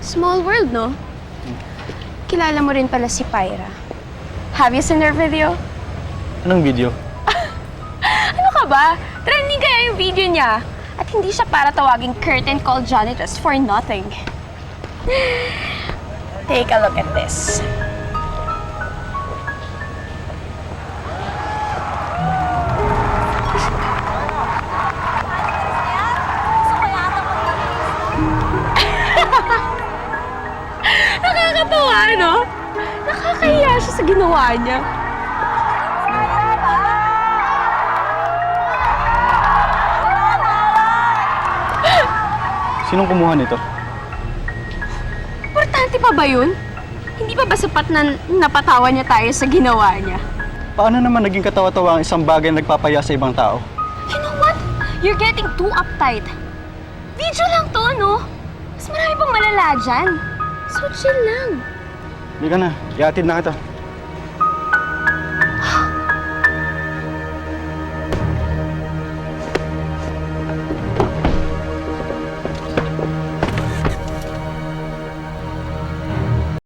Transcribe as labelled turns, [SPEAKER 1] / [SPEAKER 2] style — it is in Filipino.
[SPEAKER 1] Small world, no? Kilala mo rin pala si Pyra. Have you seen her video?
[SPEAKER 2] Anong video?
[SPEAKER 1] Ano ka ba? Trending kaya yung video niya. At hindi siya para tawaging curtain call janitors for nothing. Take a look at this. Nakakatawa, no? Nakakahiya siya sa ginawa niya.
[SPEAKER 2] Sinong kumuha nito?
[SPEAKER 1] Importante pa ba yun? Hindi pa ba sapat na napatawa niya tayo sa ginawa niya?
[SPEAKER 2] Paano naman naging katawa-tawa ang isang bagay na nagpapaya sa ibang tao?
[SPEAKER 1] You know what? You're getting too uptight. Video lang to, no? Mas marami pang malala dyan. So chill lang.
[SPEAKER 2] Hindi ka na. Iatid na kita.